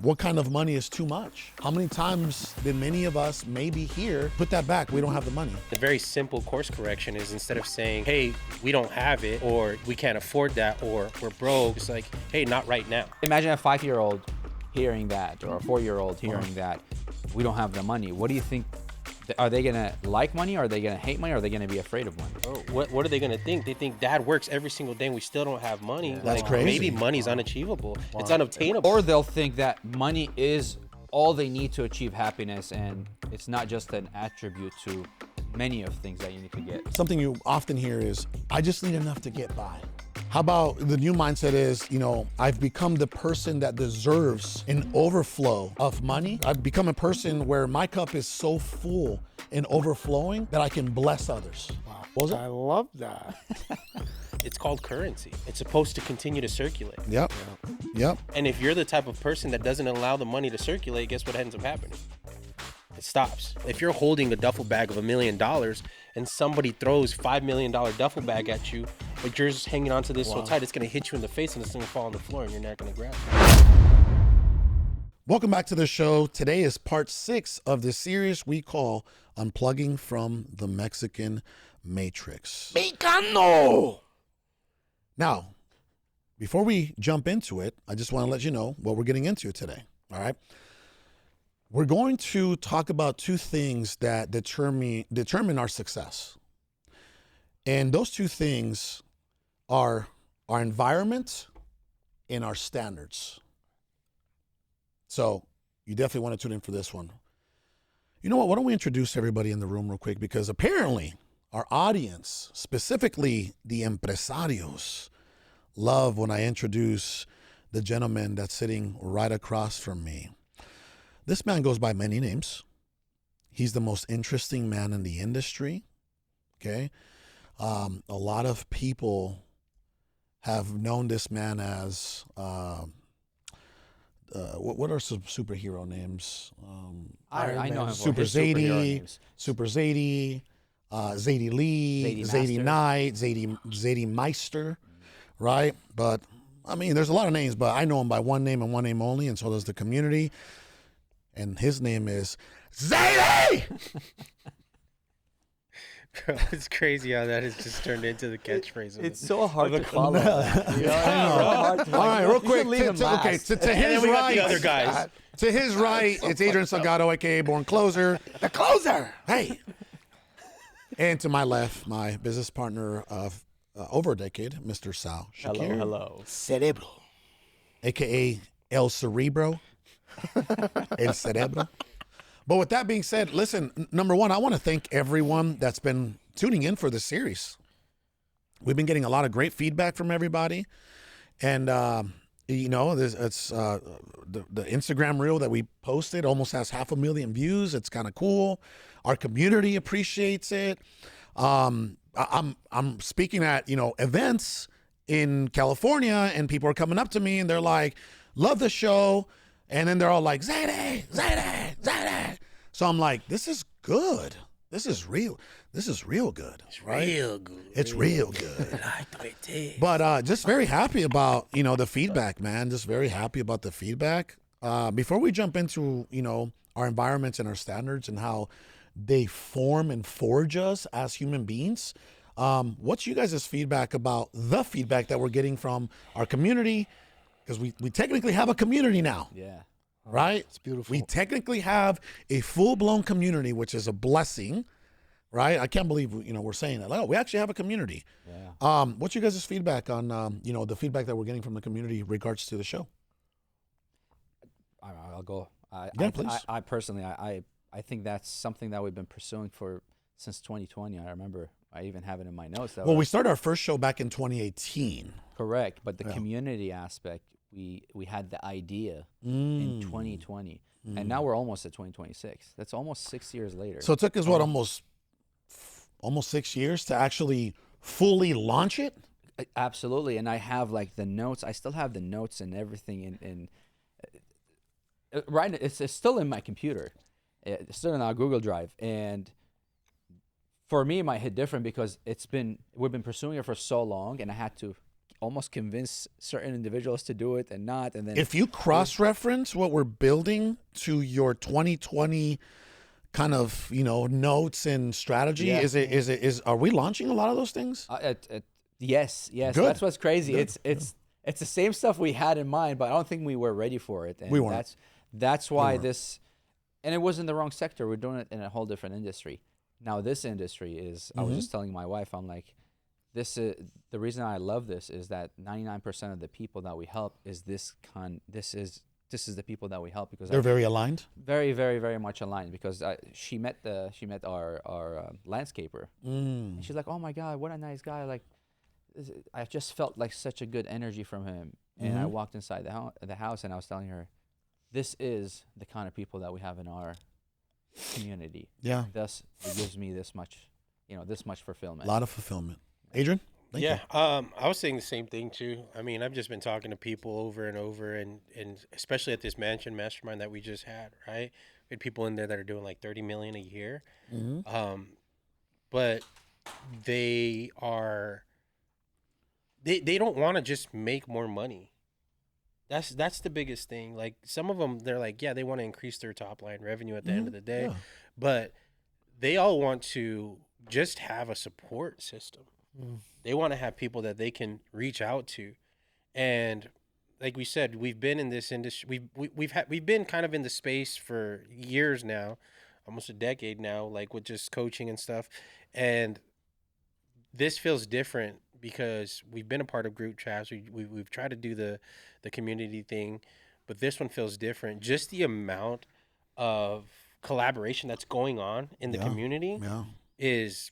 What kind of money is too much? How many times did many of us, maybe here, put that back? We don't have the money. The very simple course correction is, instead of saying, hey, we don't have it, or we can't afford that, or we're broke, it's like, hey, not right now. Imagine a 5-year-old hearing that, or a 4-year-old hearing that we don't have the money. What do you think? Are they gonna like money? Are they gonna hate money? Or are they gonna be afraid of money? Oh, what are they gonna think? They think dad works every single day and we still don't have money. Yeah. That's crazy. Maybe money's unachievable. It's unobtainable. Or they'll think that money is all they need to achieve happiness, and it's not just an attribute to many of things that you need to get. Something you often hear is, I just need enough to get by. How about the new mindset is, I've become the person that deserves an overflow of money. I've become a person where my cup is so full and overflowing that I can bless others. Wow. What was it? I love that. It's called currency. It's supposed to continue to circulate. Yep. And if you're the type of person that doesn't allow the money to circulate, guess what ends up happening? It stops. If you're holding a duffel bag of $1 million and somebody throws $5 million duffel bag at you, but you're just hanging onto this so tight, it's gonna hit you in the face and it's gonna fall on the floor and you're not gonna grab it. Welcome back to the show. Today is part 6 of the series we call Unplugging from the Mexican Matrix. Mexicano! Now, before we jump into it, I just want to let you know what we're getting into today, all right? We're going to talk about 2 things that determine our success. And those 2 things are our environment and our standards. So you definitely want to tune in for this one. You know what? Why don't we introduce everybody in the room real quick? Because apparently our audience, specifically the empresarios, love when I introduce the gentleman that's sitting right across from me. This man goes by many names. He's the most interesting man in the industry. Okay. A lot of people have known this man as, what are some superhero names? I know him for Super his superhero Zady, names. Super Zady, Zady Lee, Zady Master. Knight, Zady Meister, right? But I mean, there's a lot of names, but I know him by one name and one name only, and so does the community. And his name is Zady! Bro, it's crazy how that has just turned into the catchphrase. It's so hard to follow. All right, real quick. To his we got right, the other guys. To his right, it's Adrian Salgado, aka Born Closer. The closer! Hey. And to my left, my business partner of over a decade, Mr. Sal Shakir. Hello. Cerebro. AKA El Cerebro. El Cerebro. But with that being said, listen, number one, I want to thank everyone that's been tuning in for this series. We've been getting a lot of great feedback from everybody. And, it's the Instagram reel that we posted almost has 500,000 views. It's kind of cool. Our community appreciates it. I'm speaking at, events in California, and people are coming up to me and they're like, love the show. And then they're all like, Zady, Zady, Zady. So I'm like, this is good. This is real. This is real good. It's right? real good. It's real good. But just very happy about, the feedback, man. Just very happy about the feedback. Before we jump into, our environments and our standards and how they form and forge us as human beings, what's you guys' feedback about the feedback that we're getting from our community? Because we technically have a community now. Yeah. Right? It's beautiful. We technically have a full-blown community, which is a blessing, right? I can't believe, we're saying that. Oh, we actually have a community. Yeah. What's you guys' feedback on, the feedback that we're getting from the community in regards to the show? I'll go. Please. I personally, I think that's something that we've been pursuing since 2020. I remember I even have it in my notes. We started our first show back in 2018. Correct, but the community aspect, we had the idea in 2020, and now we're almost at 2026. That's almost 6 years later. So it took us almost 6 years to actually fully launch it? Absolutely, and I have the notes. I still have the notes and everything in right. It's still in my computer. It's still in our Google Drive, and for me, it might hit different because we've been pursuing it for so long, and I had to almost convince certain individuals to do it and not, and then If you cross-reference what we're building to your 2020 kind of, notes and strategy, Yeah. are we launching a lot of those things? yes, Good. that's what's crazy. Good. It's the same stuff we had in mind, but I don't think we were ready for it. And We weren't. That's why weren't. this, and it was in the wrong sector. We're doing it in a whole different industry. Now this industry is. I was just telling my wife, I'm like, this is the reason I love this is that 99% of the people that we help is this is the people that we help because They're very aligned. very, very, very much aligned because she met our landscaper. And she's like, oh my God, what a nice guy. Like, I just felt like such a good energy from him. And I walked inside the house and I was telling her, this is the kind of people that we have in our community. Yeah. Thus, it gives me this much fulfillment. A lot of fulfillment. Adrian? Thank you. I was saying the same thing too. I mean, I've just been talking to people over and over, and especially at this mansion mastermind that we just had, right? We had people in there that are doing like 30 million a year, but they don't want to just make more money. That's the biggest thing. Like some of them, they're like, yeah, they want to increase their top line revenue at the end of the day, but they all want to just have a support system. They want to have people that they can reach out to, and like we said, we've been in this industry. We've been kind of in the space for years now, almost a decade now, like with just coaching and stuff. And this feels different because we've been a part of group chats. We've tried to do the community thing, but this one feels different. Just the amount of collaboration that's going on in the community is.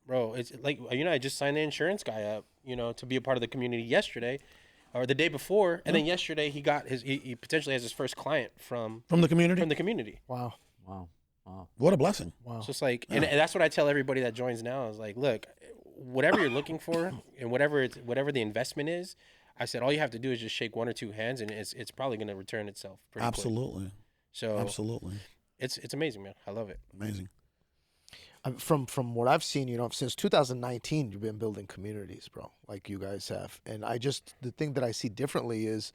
Bro, it's like, I just signed the insurance guy up, to be a part of the community yesterday or the day before. And then yesterday he got he potentially has his first client from the community? From the community. Wow. What a blessing. Wow. So it's like, and that's what I tell everybody that joins now is like, look, whatever you're looking for and whatever the investment is, I said, all you have to do is just shake one or two hands and it's probably going to return itself pretty quick. Absolutely. So Absolutely. It's amazing, man. I love it. Amazing. From what I've seen, since 2019, you've been building communities, bro, like you guys have. And the thing that I see differently is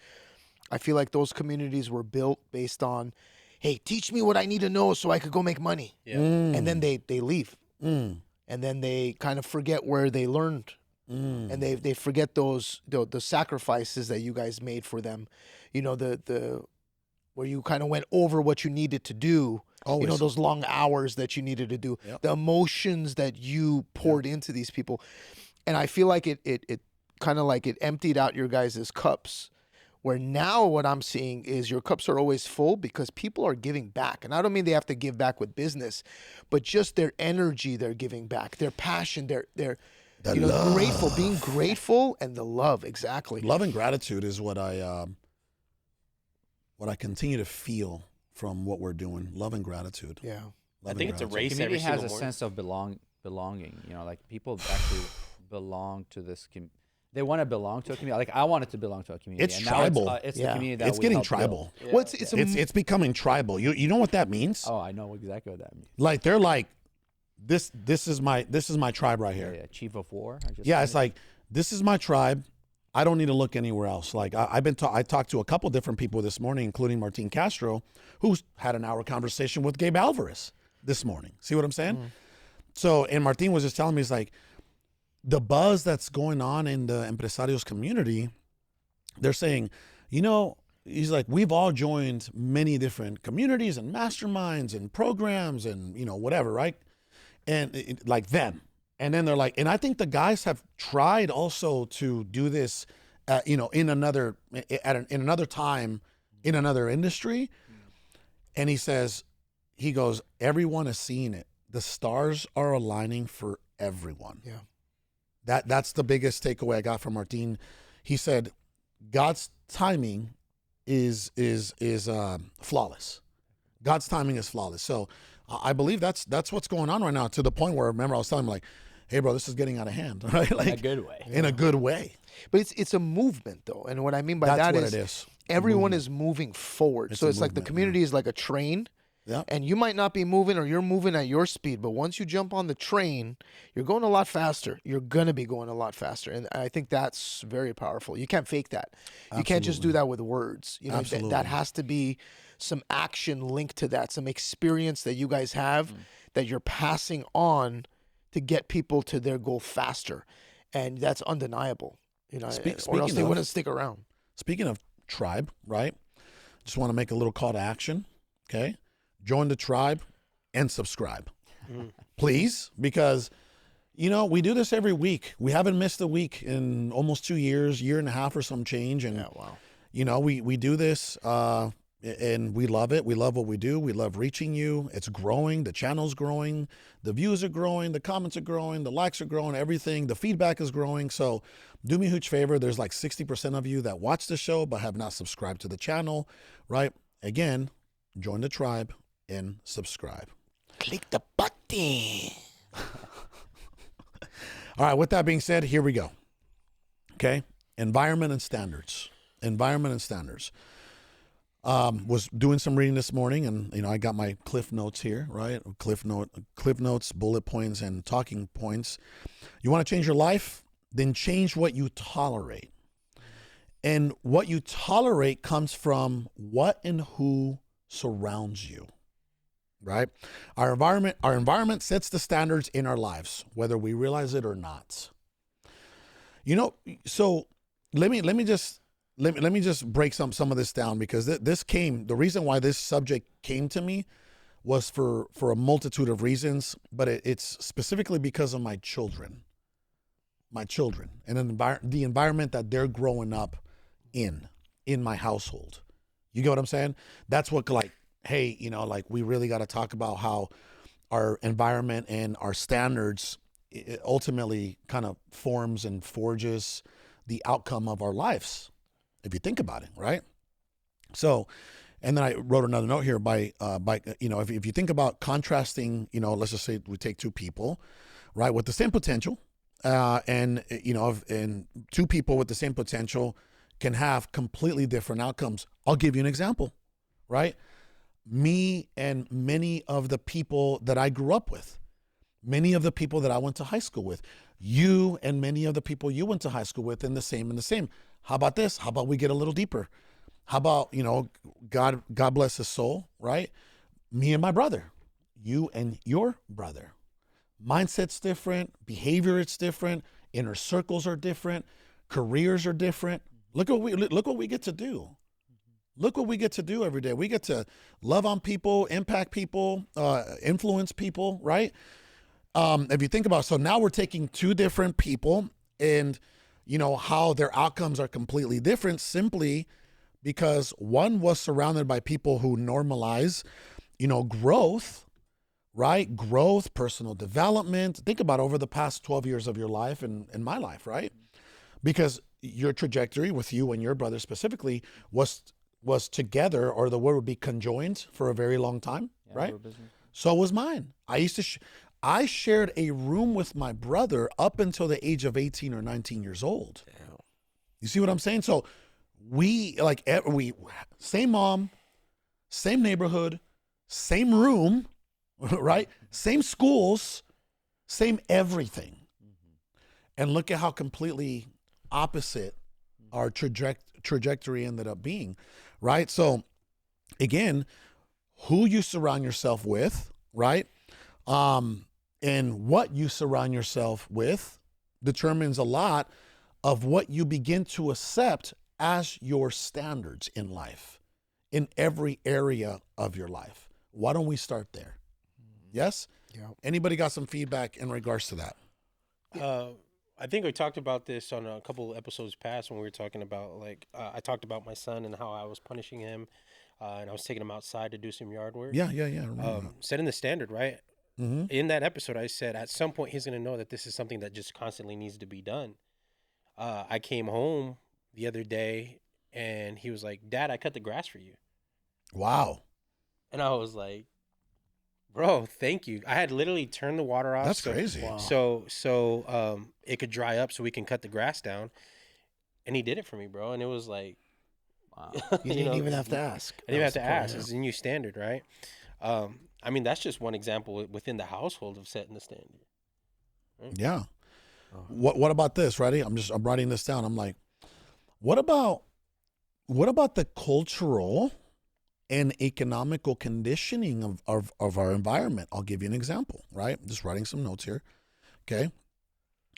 I feel like those communities were built based on, hey, teach me what I need to know so I could go make money. Yeah. And then they leave. And then they kind of forget where they learned. And they forget the sacrifices that you guys made for them. The where you kind of went over what you needed to do. Always. Those long hours that you needed to do, the emotions that you poured into these people. And I feel like it kind of like it emptied out your guys' cups, where now what I'm seeing is your cups are always full because people are giving back. And I don't mean they have to give back with business, but just their energy they're giving back, their passion, their love. grateful, being grateful, and the love, exactly. Love and gratitude is what I continue to feel from what we're doing. Love and gratitude. Yeah. I think it's a race Community every has single a morning. sense of belonging. Like people actually belong to this community. They want to belong to a community. Like I wanted to belong to a community. It's and tribal. Now it's the Yeah. community that It's we getting help build. tribal. Yeah. Well, It's becoming tribal. You know what that means? Oh, I know exactly what that means. Like they're like, this is my tribe right here. Yeah, chief of war. It's like, this is my tribe. I don't need to look anywhere else. Like I talked to a couple different people this morning, including Martin Castro, who's had an hour conversation with Gabe Alvarez this morning. See what I'm saying? So, and Martin was just telling me, he's like, the buzz that's going on in the empresarios community, they're saying, he's like, we've all joined many different communities and masterminds and programs and, whatever, right? And like them. And then they're like, and I think the guys have tried also to do this, in another time, in another industry. And he goes, everyone is seeing it. The stars are aligning for everyone. Yeah. That's the biggest takeaway I got from Martin. He said, God's timing is flawless. God's timing is flawless. So I believe that's what's going on right now, to the point where, remember, I was telling him, like, hey, bro, this is getting out of hand, right? Like, in a good way. In a good way. But it's a movement, though. And what I mean by That's that what is it is. everyone is moving forward. It's So a it's like the movement, community is like a train. Yeah. And you might not be moving, or you're moving at your speed, but once you jump on the train, you're going a lot faster. You're going to be going a lot faster. And I think that's very powerful. You can't fake that. You can't just do Absolutely. that with words. You know, Absolutely. that has to be some action linked to that, some experience that you guys have that you're passing on to get people to their goal faster. And that's undeniable. You know, or else speaking they of- wouldn't stick around. Speaking of tribe, right? Just want to make a little call to action. Okay. Join the tribe and subscribe, please, because, you know, we do this every week. We haven't missed a week in almost 2 years, year and a half or some change. And, Wow. you know, we do this and we love it. We love what we do. We love reaching you. It's growing. The channel's growing. The views are growing. The comments are growing. The likes are growing. Everything. The feedback is growing. So do me a huge favor. There's like 60% of you that watch the show but have not subscribed to the channel, right? Again, join the tribe and subscribe. Click the button. All right, with that being said, here we go. Okay, environment and standards. Environment and standards. Was doing some reading this morning, and you know I got my cliff notes here, right? Cliff notes, bullet points, and talking points. You want to change your life? Then change what you tolerate. And what you tolerate comes from what and who surrounds you. Right? Our environment sets the standards in our lives, whether we realize it or not. You know, so let me just break some of this down, because the reason why this subject came to me was for a multitude of reasons, but it's specifically because of my children, and the environment that they're growing up in my household. You get what I'm saying? That's what, like, hey, you know, like, we really got to talk about how our environment and our standards it ultimately kind of forms and forges the outcome of our lives, if you think about it, right? So, and then I wrote another note here by you know, if you think about contrasting, you know, let's just say we take two people, right, with the same potential, and you know, and two people with the same potential can have completely different outcomes. I'll give you an example, right? Me and many of the people that I grew up with, many of the people that I went to high school with, you and many of the people you went to high school with, and the same. How about this? How about we get a little deeper? How about, you know, God bless his soul, right? Me and my brother, you and your brother. Mindset's different, behavior is different, inner circles are different, careers are different. Look what we get to do. Look what we get to do every day. We get to love on people, impact people, influence people, right? If you think about it, so now we're taking two different people, and you know how their outcomes are completely different simply because one was surrounded by people who normalize, you know, growth, right? Growth, personal development. Think about over the past 12 years of your life and my life, right? Because your trajectory with you and your brother specifically was together, or the word would be conjoined, for a very long time, right? So was mine. I shared a room with my brother up until the age of 18 or 19 years old. Damn. You see what I'm saying? So we same mom, same neighborhood, same room, right? Same schools, same everything. And look at how completely opposite our trajectory ended up being, right? So again, who you surround yourself with, right? And what you surround yourself with determines a lot of what you begin to accept as your standards in life, in every area of your life. Why don't we start there? Yes? Yeah. Anybody got some feedback in regards to that? I think we talked about this on a couple of episodes past when we were talking about, like, I talked about my son and how I was punishing him, and I was taking him outside to do some yard work. Yeah. I remember that. Setting the standard, right? Mm-hmm. In that episode, I said at some point he's going to know that this is something that just constantly needs to be done. I came home the other day and he was like, "Dad, I cut the grass for you." Wow. And I was like, "Bro, thank you." I had literally turned the water off. That's crazy. Wow. So it could dry up so we can cut the grass down. And he did it for me, bro. And it was like, Wow. You didn't even have to ask. I didn't have to ask. It's a new standard, right? I mean, that's just one example within the household of setting the standard. Yeah. What about this? Ready? I'm writing this down. I'm like, what about the cultural and economical conditioning of our environment? I'll give you an example, right? Just writing some notes here. Okay.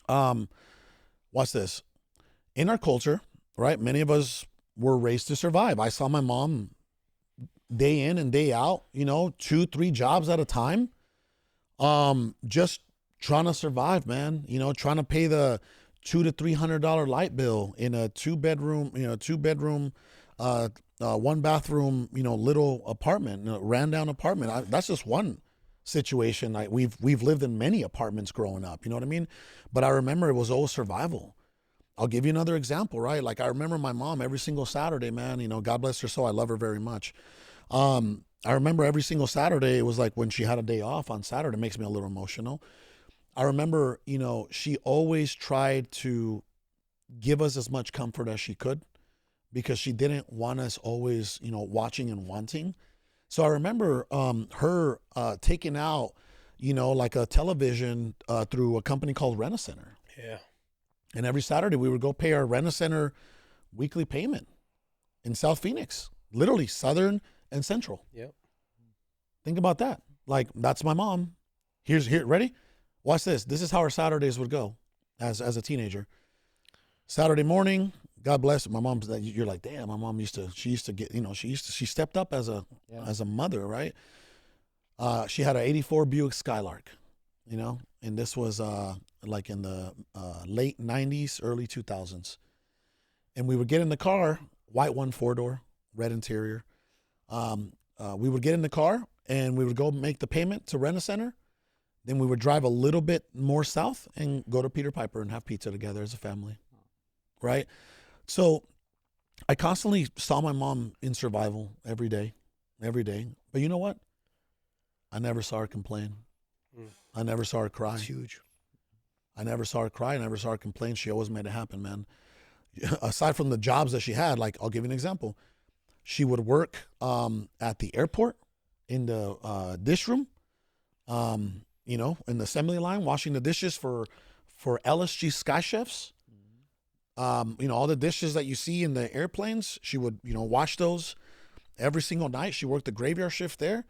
Watch this. In our culture, right? Many of us were raised to survive. I saw my mom day in and day out, 2-3 jobs at a time. Just trying to survive, man, trying to pay the $200 to $300 light bill in a two bedroom, one bathroom, little apartment, ran down apartment. That's just one situation. We've lived in many apartments growing up, you know what I mean? But I remember it was always survival. I'll give you another example, right? Like I remember my mom every single Saturday, man, God bless her soul. I love her very much. I remember every single Saturday, it was like when she had a day off on Saturday, it makes me a little emotional. I remember, she always tried to give us as much comfort as she could because she didn't want us always, watching and wanting. So I remember her taking out, like a television through a company called Rent-A-Center. Yeah. And every Saturday we would go pay our Rent-A-Center weekly payment in South Phoenix, literally Southern and Central. Yep. Think about that. Like, that's my mom. Here, ready? Watch this. This is how our Saturdays would go as a teenager. Saturday morning, God bless my mom. You're like, damn, my mom she used to get, she stepped up as a mother, right? She had an 84 Buick Skylark, and this was like in the late 90s, early 2000s. And we would get in the car, white one, 4-door, red interior. We would get in the car and we would go make the payment to Rent-A-Center. Then we would drive a little bit more south and go to Peter Piper and have pizza together as a family, right? So I constantly saw my mom in survival every day. But you know what? I never saw her complain. I never saw her cry. It's huge. I never saw her cry. I never saw her complain. She always made it happen, man. Aside from the jobs that she had, like I'll give you an example. She would work at the airport in the dish room, in the assembly line, washing the dishes for LSG Sky Chefs. All the dishes that you see in the airplanes, she would, wash those every single night. She worked the graveyard shift there.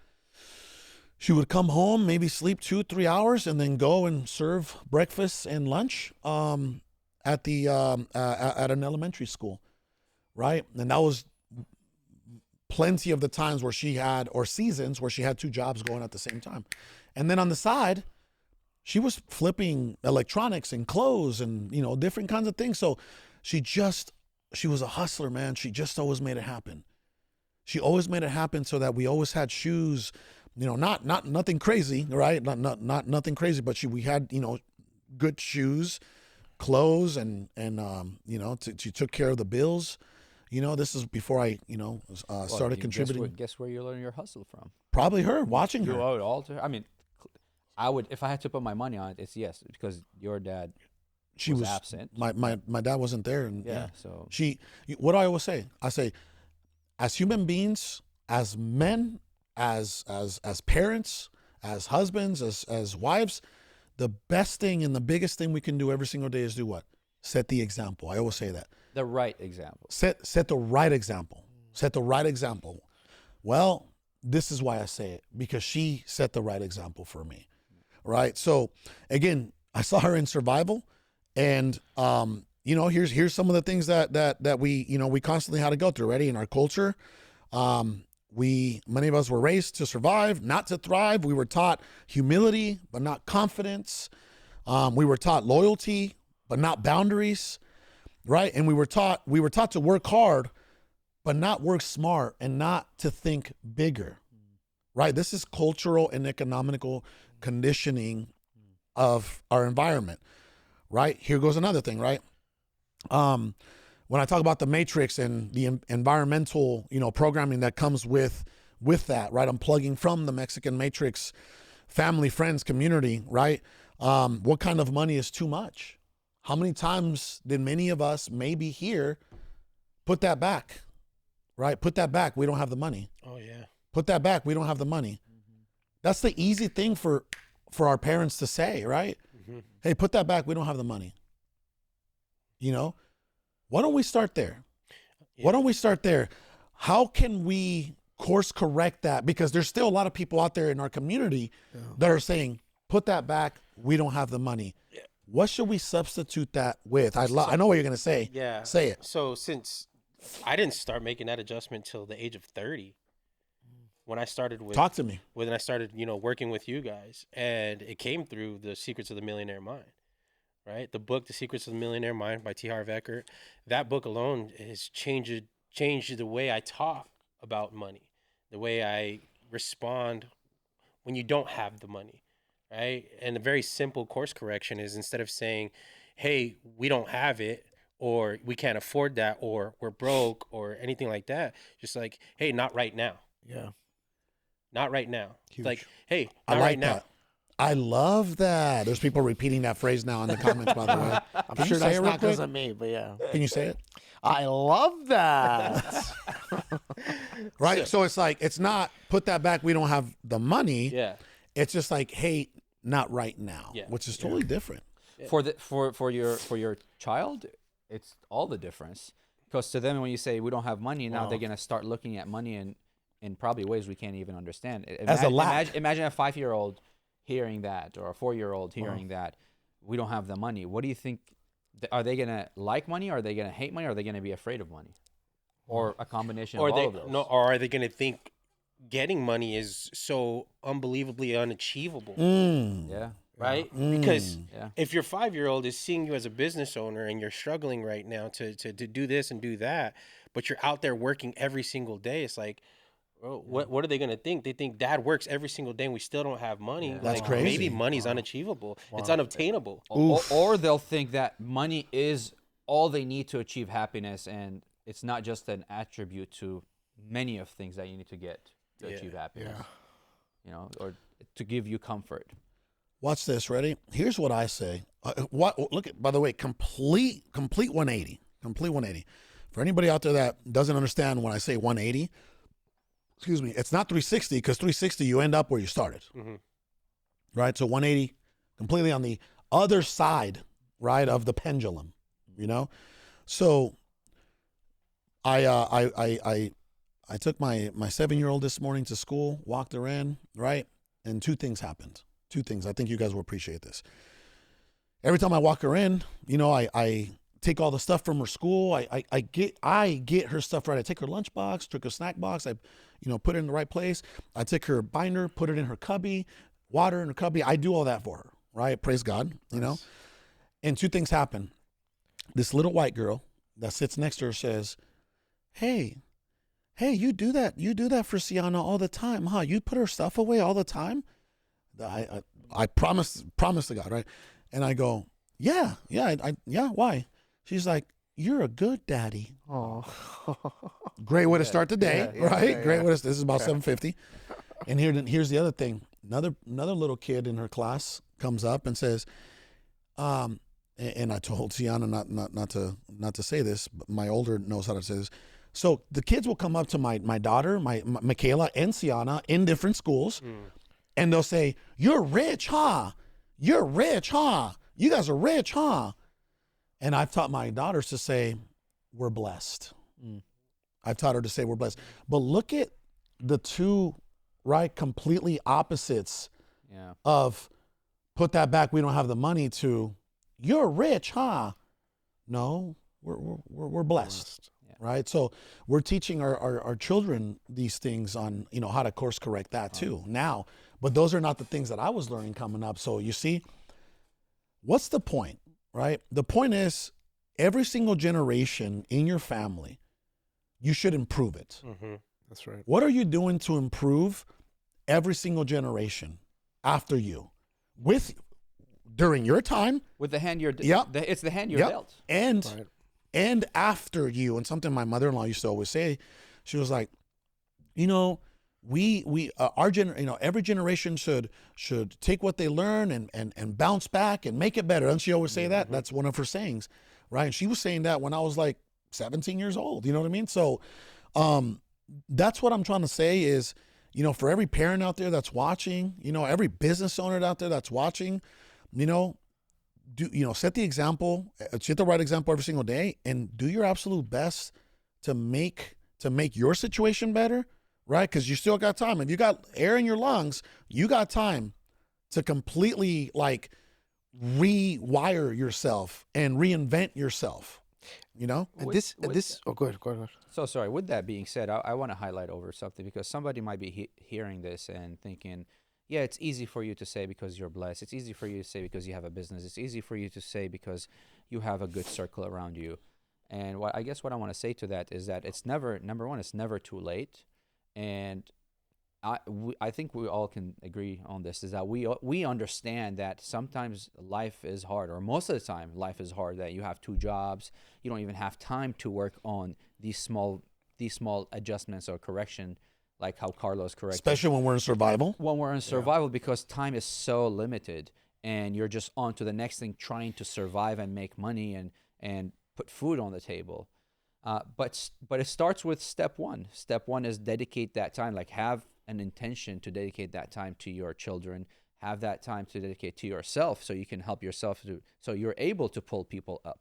She would come home, maybe sleep 2-3 hours, and then go and serve breakfast and lunch at an elementary school, right? And that was plenty of the times where she had, or seasons where she had 2 jobs going at the same time. And then on the side, she was flipping electronics and clothes and, different kinds of things. So she was a hustler, man. She just always made it happen. She always made it happen so that we always had shoes, not nothing crazy, right? Not nothing crazy, but we had, good shoes, clothes, and she took care of the bills. This is before I, started contributing. Guess where you learn your hustle from? Probably her, watching her. You owe it all to her. I mean, I would, if I had to put my money on it, it's yes, because your dad was absent. My dad wasn't there, and so what do I always say? I say, as human beings, as men, as parents, as husbands, as wives, the best thing and the biggest thing we can do every single day is do what? Set the example. I always say that. The right example. Set the right example. Set the right example. Well, this is why I say it, because she set the right example for me. Right. So again, I saw her in survival, and here's some of the things that we constantly had to go through. Ready? In our culture, many of us were raised to survive, not to thrive. We were taught humility, but not confidence. We were taught loyalty, but not boundaries. Right. And we were taught to work hard, but not work smart, and not to think bigger. Right. This is cultural and economical conditioning of our environment. Right. Here goes another thing. Right. When I talk about the matrix and the environmental, programming that comes with that, right? Unplugging from the Mexican matrix, family, friends, community, right? What kind of money is too much? How many times did many of us, maybe here, put that back, right? Put that back. We don't have the money. Oh, yeah. Put that back. We don't have the money. That's the easy thing for our parents to say, right? Hey, put that back. We don't have the money. You know, why don't we start there? Why don't we start there? How can we course correct that? Because there's still a lot of people out there in our community that are saying, put that back. We don't have the money. What should we substitute that with? I know what you're going to say. Yeah. Say it. So since I didn't start making that adjustment till the age of 30, when I started with Talk to me. when I started, working with you guys, and it came through the Secrets of the Millionaire Mind, right? The book, The Secrets of the Millionaire Mind by T. Harv Eker. That book alone has changed the way I talk about money, the way I respond when you don't have the money, right? And a very simple course correction is, instead of saying, hey, we don't have it, or we can't afford that, or we're broke, or anything like that, just like, hey, not right now. Yeah. Not right now. Huge. Like, hey, I not like right now. that. I love that. There's people repeating that phrase now in the comments, by the way. I'm Can you sure say that's it real not because quick? of me, but yeah. Can you say it? I love that. Right? So it's like, it's not put that back. We don't have the money. Yeah. It's just like, hey, not right now, Yeah. which is totally different. For your child, it's all the difference. Because to them, when you say we don't have money, now they're gonna start looking at money in probably ways we can't even understand. As a lack. Imagine a 5-year-old hearing that, or a 4-year-old hearing that we don't have the money. What do you think? Are they gonna like money? Are they gonna hate money? Or are they gonna be afraid of money? Or a combination of all of those? Or are they going to think getting money is so unbelievably unachievable? Yeah. Right? Because Yeah. if your 5-year-old is seeing you as a business owner and you're struggling right now to do this and do that, but you're out there working every single day, it's like, well, what are they going to think? They think dad works every single day and we still don't have money. Yeah. That's Like, crazy. Maybe money's unachievable. It's unobtainable. Or they'll think that money is all they need to achieve happiness, and it's not just an attribute to many of things that you need to get to achieve happiness. Or to give you comfort. Watch this. Ready? Here's what I say. Look at, by the way, complete 180. Complete 180. For anybody out there that doesn't understand when I say 180, excuse me, it's not 360, because 360 you end up where you started. Right? So 180, completely on the other side, right, of the pendulum. So I took my 7-year-old this morning to school, walked her in, right? And two things happened. Two things. I think you guys will appreciate this. Every time I walk her in, I take all the stuff from her school. I get her stuff right. I take her lunchbox, took her snack box. I, put it in the right place. I take her binder, put it in her cubby, water in her cubby. I do all that for her, right? Praise God, And two things happen. This little white girl that sits next to her says, Hey, you do that for Sienna all the time, huh? You put her stuff away all the time? I promise to God, right? And I go, yeah, why? She's like, you're a good daddy. Oh. Great way to start the day, right? yeah. Great way to, this is about 7:50. And here's the other thing. Another little kid in her class comes up and says, and I told Sienna not to say this, but my older knows how to say this. So the kids will come up to my daughter, my Michaela and Sienna in different schools, and they'll say, "You're rich, huh? You're rich, huh? You guys are rich, huh?" And I've taught my daughters to say, "We're blessed." I've taught her to say, "We're blessed." But look at the two, right, completely opposites of put that back, we don't have the money, to you're rich, huh? No, we're blessed. Right. So we're teaching our children these things on, how to course correct that too now. But those are not the things that I was learning coming up. So you see, what's the point, right? The point is, every single generation in your family, you should improve it. That's right. What are you doing to improve every single generation after you? During your time. With the hand you're it's the hand you're dealt. And after you. And something my mother-in-law used to always say, she was like, every generation should take what they learn and bounce back and make it better. And she always say that. That's one of her sayings, right? And she was saying that when I was like 17 years old. You know what I mean? So that's what I'm trying to say is, for every parent out there that's watching, every business owner out there that's watching, set the example, set the right example every single day, and do your absolute best to make your situation better, right? Because you still got time. If you got air in your lungs, you got time to completely like rewire yourself and reinvent yourself. And oh, go ahead. So sorry. With that being said, I want to highlight over something, because somebody might be hearing this and thinking, yeah, it's easy for you to say because you're blessed. It's easy for you to say because you have a business. It's easy for you to say because you have a good circle around you. And what I want to say to that is that it's never, number one, it's never too late. And I think we all can agree on this, is that we understand that sometimes life is hard, or most of the time life is hard, that you have 2 jobs. You don't even have time to work on these small adjustments or correction, like how Carlos corrected. Especially when we're in survival. Because time is so limited, and you're just on to the next thing, trying to survive and make money and put food on the table. But it starts with step 1. Step 1 is dedicate that time, like have an intention to dedicate that time to your children, have that time to dedicate to yourself, so you can help yourself so you're able to pull people up,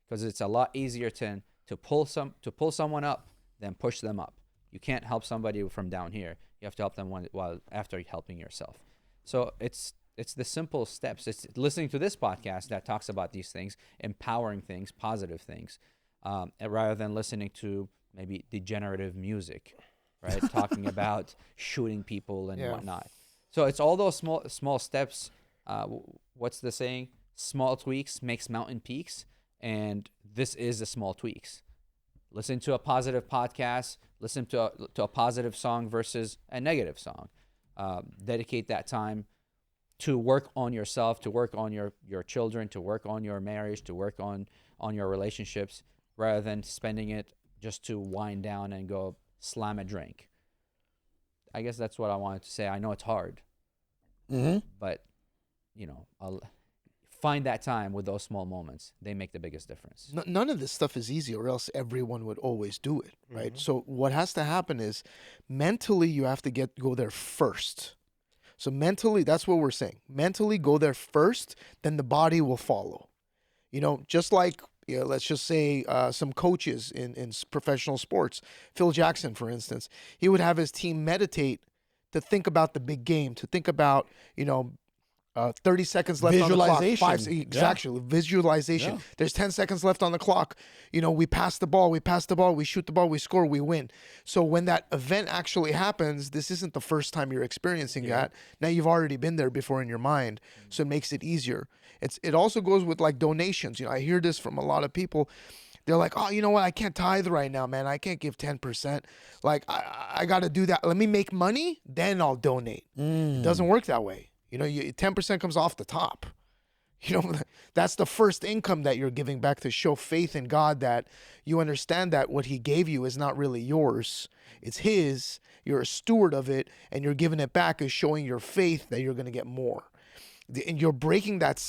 because it's a lot easier to pull someone up than push them up. You can't help somebody from down here. You have to help them while after helping yourself. So it's the simple steps. It's listening to this podcast that talks about these things, empowering things, positive things, rather than listening to maybe degenerative music, right? Talking about shooting people and whatnot. So it's all those small steps. What's the saying? Small tweaks makes mountain peaks, and this is the small tweaks. Listen to a positive podcast. Listen to a positive song versus a negative song. Dedicate that time to work on yourself, to work on your children, to work on your marriage, to work on your relationships, rather than spending it just to wind down and go slam a drink. I guess that's what I wanted to say. I know it's hard, but I'll find that time with those small moments. They make the biggest difference. None of this stuff is easy, or else everyone would always do it, right? So what has to happen is mentally you have to go there first. So mentally, that's what we're saying. Mentally go there first, then the body will follow. Just like, let's just say some coaches in professional sports, Phil Jackson, for instance, he would have his team meditate to think about the big game, to think about, 30 seconds left on the clock. Visualization. Yeah. There's 10 seconds left on the clock. We pass the ball, we shoot the ball, we score, we win. So when that event actually happens, this isn't the first time you're experiencing that. Now you've already been there before in your mind, so it makes it easier. It also goes with like donations. I hear this from a lot of people. They're like, oh, you know what? I can't tithe right now, man. I can't give 10%. Like, I got to do that. Let me make money, then I'll donate. It doesn't work that way. 10% comes off the top. That's the first income that you're giving back, to show faith in God, that you understand that what he gave you is not really yours. It's his. You're a steward of it, and you're giving it back as showing your faith that you're going to get more. And you're breaking that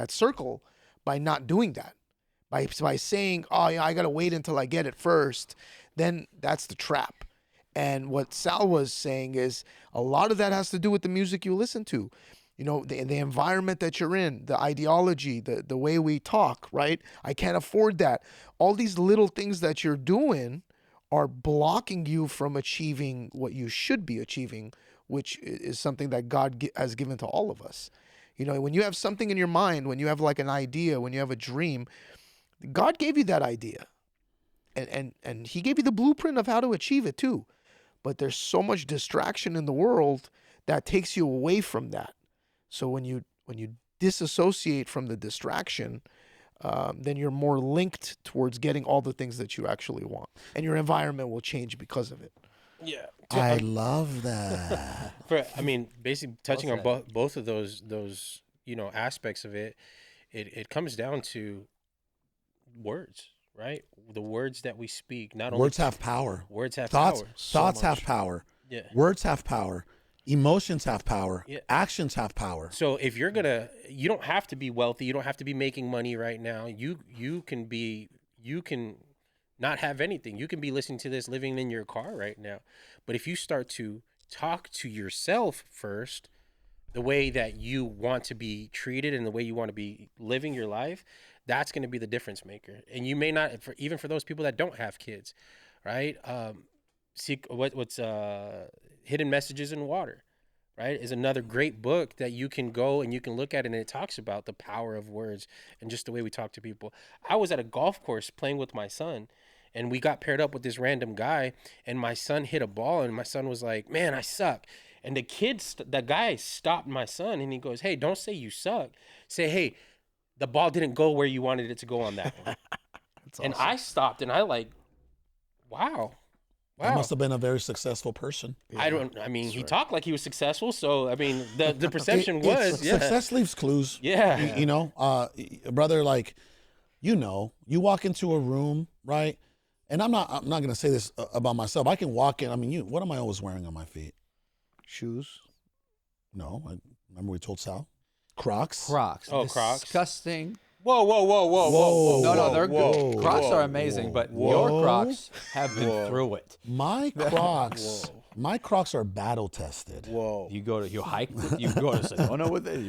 circle by not doing that. By saying, oh, I got to wait until I get it first. Then that's the trap. And what Sal was saying is a lot of that has to do with the music you listen to, the environment that you're in, the ideology, the way we talk, right? I can't afford that. All these little things that you're doing are blocking you from achieving what you should be achieving, which is something that God has given to all of us. When you have something in your mind, when you have like an idea, when you have a dream, God gave you that idea. And he gave you the blueprint of how to achieve it too. But there's so much distraction in the world that takes you away from that. So when you disassociate from the distraction, then you're more linked towards getting all the things that you actually want. And your environment will change because of it. Yeah. I love that. Basically touching on both of those aspects of it, it comes down to words. Right? The words that we speak, not only words have power. Words have thoughts, power. Thoughts have power. Yeah. Words have power. Emotions have power. Yeah. Actions have power. So if you don't have to be wealthy. You don't have to be making money right now. You can not have anything. You can be listening to this living in your car right now. But if you start to talk to yourself first, the way that you want to be treated and the way you want to be living your life, that's going to be the difference maker. And you may not, even for those people that don't have kids, right? See what's Hidden Messages in Water, right, is another great book that you can go and you can look at, and it talks about the power of words and just the way we talk to people. I was at a golf course playing with my son, and we got paired up with this random guy, and my son hit a ball, and my son was like, man, I suck. And the guy stopped my son, and he goes, hey, don't say you suck. Say, hey, the ball didn't go where you wanted it to go on that one. That's And awesome. I stopped, and I like, wow. He must have been a very successable person. He talked like he was successful. So, I mean, the perception was, yeah. Success leaves clues. Yeah. You know, brother, like, you walk into a room, right? And I'm not going to say this about myself. I can walk in. I mean, what am I always wearing on my feet? Shoes. No. Remember we told Sal? Crocs. Crocs. Oh, Crocs. Disgusting. Whoa. No, they're whoa, good. Crocs whoa, are amazing, but whoa. your Crocs have been through it. My Crocs. My Crocs are battle tested. Whoa. You hike, you go to Sedona with it.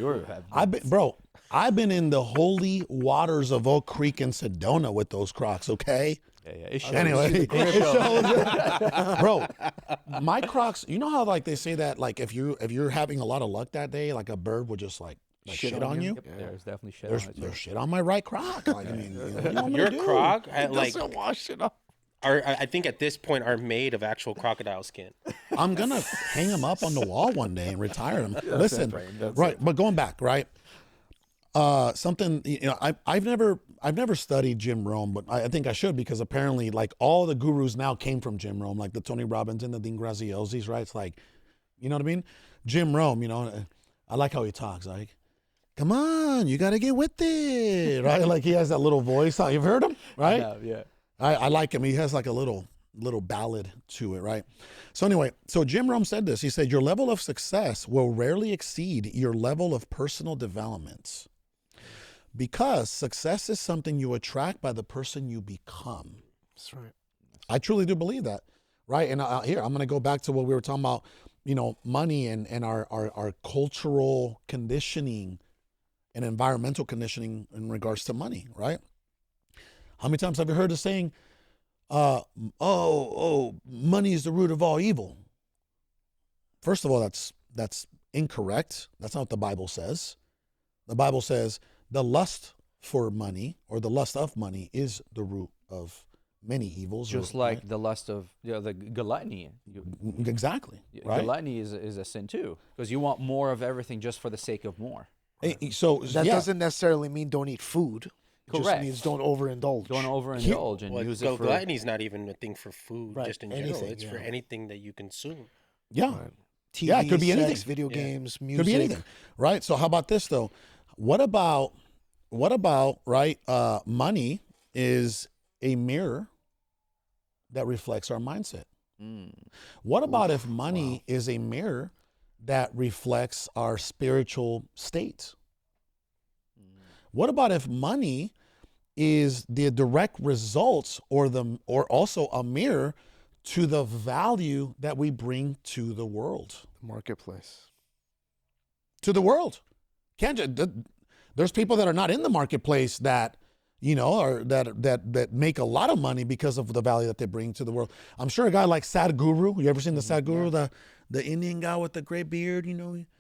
I've been in the holy waters of Oak Creek and Sedona with those Crocs, okay? Yeah, it shows. Anyway, it shows. Bro, my Crocs, you know how like they say that like if you're having a lot of luck that day, like a bird would just like shit on you? Yep, there's definitely shit There's on it. there's shit on my right Croc. Like, I mean, what do you want me to Your do? Croc, Doesn't wash it off. I think at this point are made of actual crocodile skin. I'm gonna hang them up on the wall one day and retire them. Listen, right? But going back, right? Something I've never studied Jim Rome, but I think I should, because apparently like all the gurus now came from Jim Rome, like the Tony Robbins and the Dean Graziosis, right? It's like, you know what I mean? Jim Rome, I like how he talks, like, come on, you got to get with it, right? Like he has that little voice. You've heard him, right? Yeah. I like him. He has like a little ballad to it, right? So anyway, so Jim Rome said this. He said, your level of success will rarely exceed your level of personal development, because success is something you attract by the person you become. That's right. I truly do believe that, right? And here, I'm going to go back to what we were talking about, money and our cultural conditioning and environmental conditioning in regards to money, right? How many times have you heard the saying, money is the root of all evil? First of all, that's incorrect. That's not what the Bible says. The Bible says the lust for money, or the lust of money, is the root of many evils. Just like the lust of the gluttony. Exactly. Right. Gluttony is a sin too, because you want more of everything just for the sake of more. So That doesn't necessarily mean don't eat food. It just Correct. means don't overindulge. Don't overindulge and Well, use it for. gluttony's not even a thing for food, Right, just in general. anything, It's for yeah. anything that you consume. Yeah. TV, Yeah, it could be sex, anything. video Yeah. games, music. Could be anything, right? So how about this though? What about right? Money is a mirror that reflects our mindset. What about if money is a mirror that reflects our spiritual state? What about if money is the direct results or also a mirror to the value that we bring to the world? Marketplace. To the world. There's people that are not in the marketplace that or that make a lot of money because of the value that they bring to the world. I'm sure a guy like Sadhguru, you ever seen the Sadhguru, the Indian guy with the gray beard, I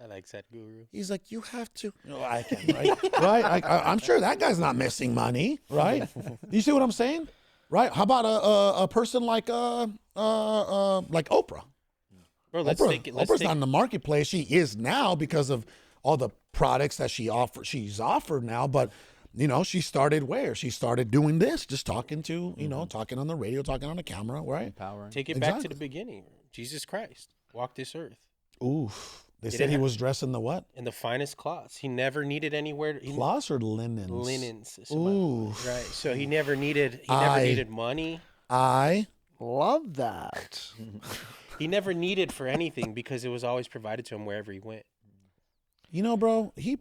like Sadhguru. he's like, you have to. No, I can, right? Right? I'm sure that guy's not missing money, right? You see what I'm saying? Right? How about a person like Oprah? Bro, Oprah's not in the marketplace. She is now because of all the products that she's offered now, but she started where? She started doing this, just talking to, talking on the radio, talking on the camera, right? Empowering. Take it back to the beginning. Jesus Christ walked this earth Oof. They said he was dressed in the what? in the finest cloths. He never needed anywhere. Cloths or linens? Linens. Ooh. Right. So he never needed money. I Love that. He never needed for anything because it was always provided to him wherever he went. bro, he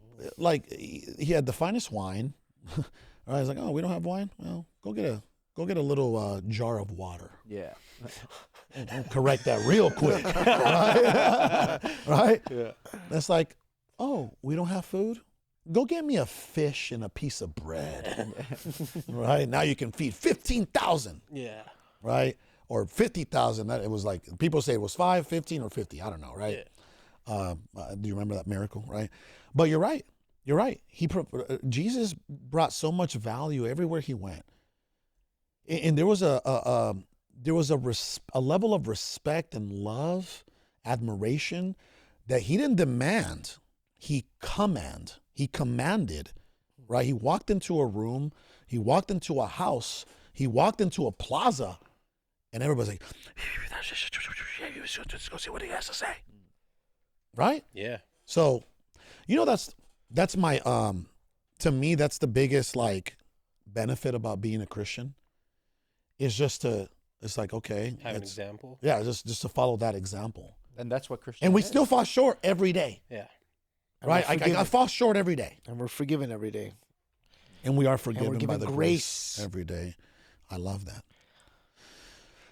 had the finest wine. I was like, oh, we don't have wine? Well, go get go get a little jar of water. Yeah. I'll correct that real quick. Right? Right? Yeah. That's like, oh, we don't have food? Go get me a fish and a piece of bread. Right? Now you can feed 15,000. Yeah. Right? Or 50,000. It was like, people say it was 5, 15, or 50. I don't know, right? Yeah. Do you remember that miracle, right? But you're right. You're right. Jesus brought so much value everywhere he went. And there was a level of respect and love, admiration that he didn't demand. He commanded, right? He walked into a room, he walked into a house, he walked into a plaza, and everybody's like, let's go see what he has to say. Right? Yeah. So, that's my, to me, that's the biggest like benefit about being a Christian is just it's like, okay. Have an example. Yeah, just to follow that example. And that's what Christian And we is. still fall short every day. Yeah. Right? I fall short every day. And we're forgiven every day. And we are forgiven by given the grace. grace every day. I love that.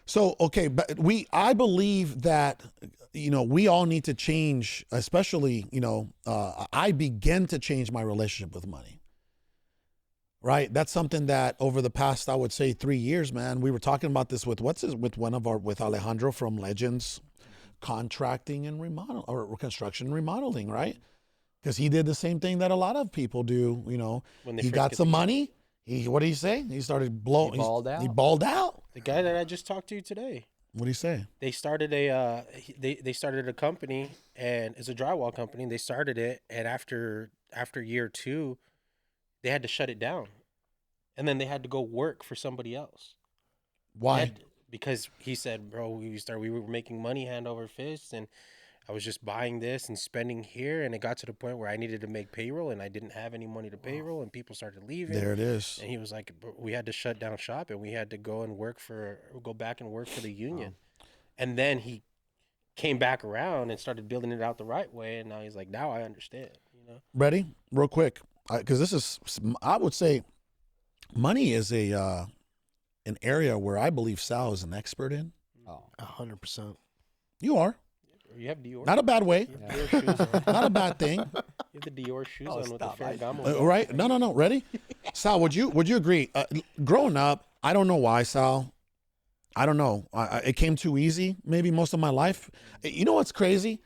So, okay, but I believe that, we all need to change, especially, I began to change my relationship with money. Right? That's something that over the past, I would say 3 years, man, we were talking about this with with Alejandro from Legends Contracting and Remodel, or Construction and Remodeling, right? Because he did the same thing that a lot of people do, When they he first got get some together. money. What did he say? He started blowing. He balled out. He balled out. The guy that I just talked to today. What did he say? They started they started a company, and it's a drywall company. They started it, and after year 2, they had to shut it down, and then they had to go work for somebody else. Why? Because he said, bro, we were making money hand over fist, and I was just buying this and spending here, and it got to the point where I needed to make payroll, and I didn't have any money to payroll, and people started leaving. There it is. And he was like, we had to shut down shop, and we had to go back and work for the union. And then he came back around and started building it out the right way, and now he's like, now I understand. Ready? Real quick, because this is, I would say, money is an area where I believe Sal is an expert in. Oh. 100%. You are. You have Dior. Not a bad way. You have Dior shoes on. Not a bad thing. You have the Dior shoes on with the stop. Ferragamo. Right? No. Ready? Sal, would you agree? Growing up, I don't know why, Sal. I don't know. It came too easy. Maybe most of my life. You know what's crazy?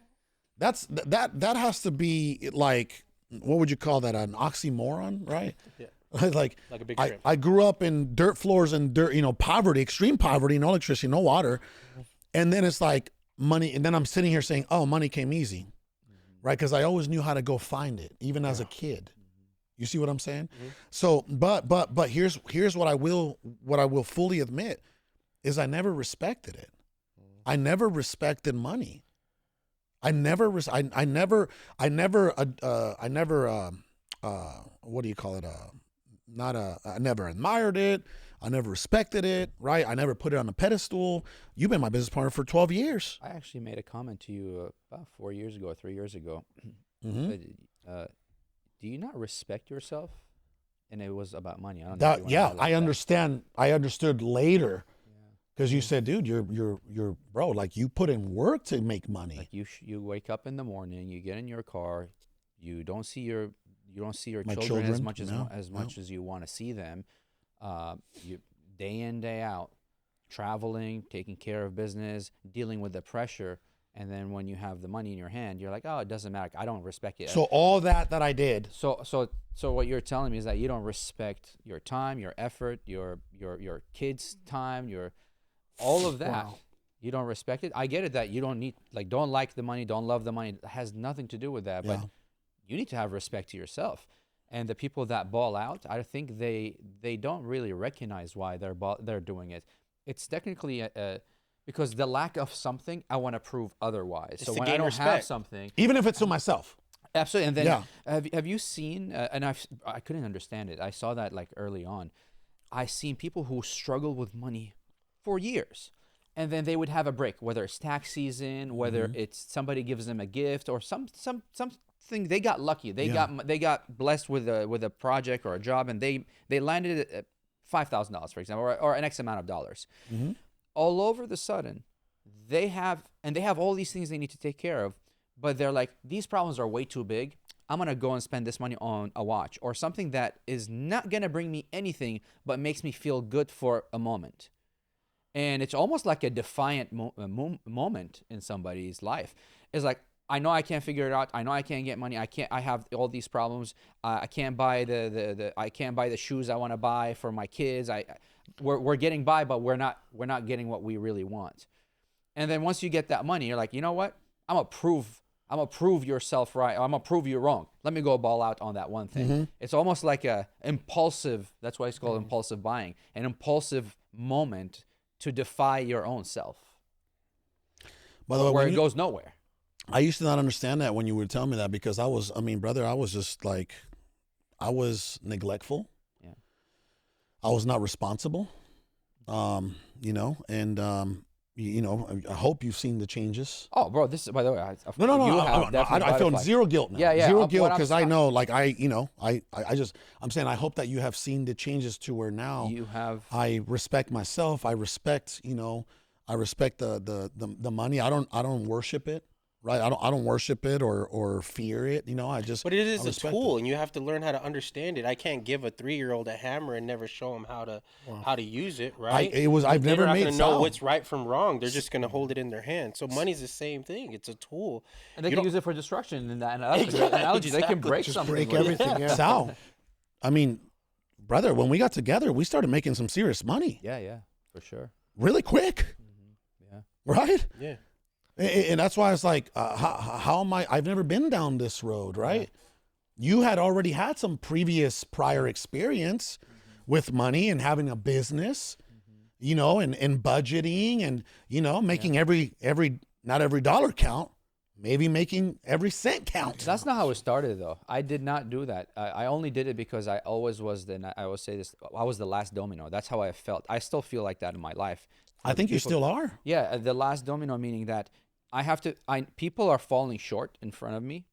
That has to be like, what would you call that? An oxymoron, right? Yeah. Like Like a big shrimp. I grew up in dirt floors and dirt, poverty, extreme poverty, no electricity, no water, and then it's like money, and then I'm sitting here saying, "Oh, money came easy," right? Because I always knew how to go find it, even as a kid. You see what I'm saying? So, but here's what I will fully admit is I never respected it. I never respected money. I never what do you call it? I never admired it. I never respected it, right? I never put it on a pedestal. You've been my business partner for 12 years. I actually made a comment to you about 4 years ago or 3 years ago. Mhm. Do you not respect yourself? And it was about money. I don't know. If you wanna highlight I that. understand. I understood later because you said, dude, you're bro, like you put in work to make money. Like you wake up in the morning, you get in your car, you don't see your My children as children, much no, much as you want to see them. You day in, day out, traveling, taking care of business, dealing with the pressure, and then when you have the money in your hand, you're like, oh, it doesn't matter. I don't respect it. So all that I did. So what you're telling me is that you don't respect your time, your effort, your kids' time, your all of that. Wow. You don't respect it. I get it that you don't like the money, don't love the money. It has nothing to do with that. Yeah. But you need to have respect to yourself. And the people that ball out, I think they don't really recognize why they're doing it. It's technically because the lack of something, I want to prove otherwise. It's So to when I gain don't have respect. something, Even if it's to myself. absolutely. And then Yeah. have you seen? And I couldn't understand it. I saw that like early on. I seen people who struggle with money for years, and then they would have a break, whether it's tax season, whether it's somebody gives them a gift or something. They got lucky. They got blessed with a project or a job, and they landed $5,000, for example, or an X amount of dollars. All over the sudden, they have all these things they need to take care of, but they're like, these problems are way too big. I'm going to go and spend this money on a watch or something that is not going to bring me anything, but makes me feel good for a moment. And it's almost like a defiant moment in somebody's life. It's like, I know I can't figure it out. I know I can't get money. I have all these problems. I can't buy I can't buy the shoes I want to buy for my kids. We're getting by, but we're not getting what we really want. And then once you get that money, you're like, you know what? I'm gonna prove yourself right. I'm gonna prove you wrong. Let me go ball out on that one thing. It's almost like a impulsive. That's why it's called impulsive buying. An impulsive moment to defy your own self. By the way, where it goes nowhere. I used to not understand that when you would tell me that, because I was just like, I was neglectful. Yeah. I was not responsible. You know, and you know, I hope you've seen the changes. Oh, bro, this is, by the way, I feel zero guilt now. Yeah, Zero guilt, because I know, like, I'm saying, I hope that you have seen the changes to where now you have. I respect myself. I respect, you know, I respect the money. I don't worship it. Right, I don't worship it or fear it, you know. But it is a tool, and you have to learn how to understand it. I can't give a 3-year-old a hammer and never show him how to use it. Right? I've never made. They're not gonna know what's right from wrong. They're just gonna hold it in their hand. So money's the same thing. It's a tool, and they can use it for destruction. And that's a great analogy. They can break something. Break everything. Yeah. Sal, I mean, brother, when we got together, we started making some serious money. Yeah, for sure. Really quick. Yeah. Right. Yeah. And that's why it's like, how am I? I've never been down this road, right? You had already had some prior experience with money and having a business, you know, and budgeting and, you know, making not every dollar count, maybe making every cent count. That's not how it started, though. I did not do that. I only did it because I always was I always say this, I was the last domino. That's how I felt. I still feel like that in my life. I think you still are. Yeah, the last domino, meaning that people are falling short in front of me,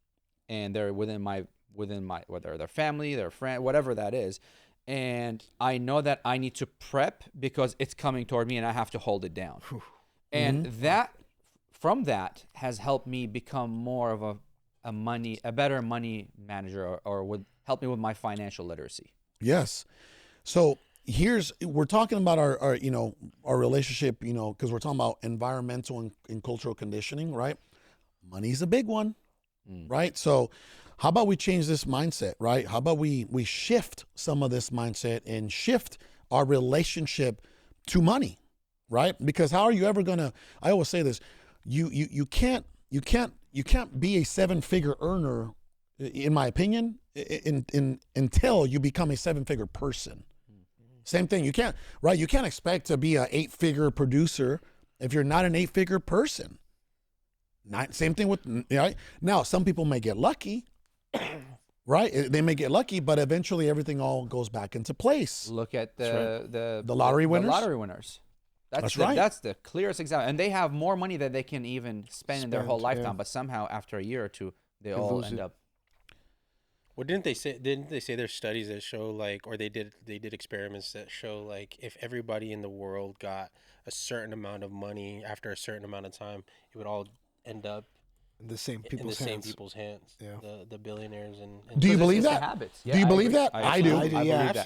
and they're within my whether their family, their friend, whatever that is, and I know that I need to prep because it's coming toward me, and I have to hold it down. And that has helped me become more of a better money manager, or would help me with my financial literacy. Yes. So we're talking about our you know, our relationship, you know, because we're talking about environmental and cultural conditioning, right? Money's a big one, right? So how about we change this mindset, right? How about we shift some of this mindset and shift our relationship to money, right? Because how are you ever gonna? I always say this: you can't be a 7-figure earner, in my opinion, until you become a 7-figure person. Same thing. You can't expect to be a 8-figure producer if you're not an 8-figure person. Same thing with, right? Now, some people may get lucky, right? They may get lucky, but eventually everything all goes back into place. Look at the lottery winners. The lottery winners. That's right. That's the clearest example. And they have more money than they can even spend in their whole lifetime, but somehow after a year or two, they all end up. Well, didn't they say there's studies that show, like, or they did experiments that show, like, if everybody in the world got a certain amount of money after a certain amount of time, it would all end up in the same people's hands. Yeah. The billionaires and do you believe that? Habits. Yeah, do you believe that? I do.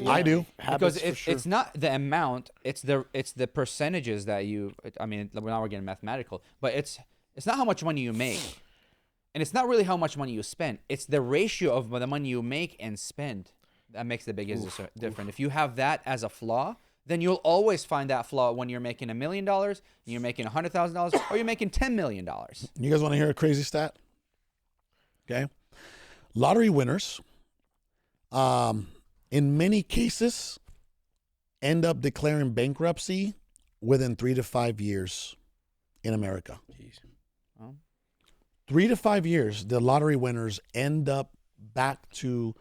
I do. Because it's not the amount, it's the percentages that you. I mean, now we're getting mathematical, but it's not how much money you make. And it's not really how much money you spend. It's the ratio of the money you make and spend that makes the biggest difference. If you have that as a flaw, then you'll always find that flaw when you're making $1 million, you're making $100,000, or you're making $10 million. You guys want to hear a crazy stat? Okay. Lottery winners, in many cases, end up declaring bankruptcy within 3 to 5 years in America. Jeez. 3 to 5 years, the lottery winners end up back to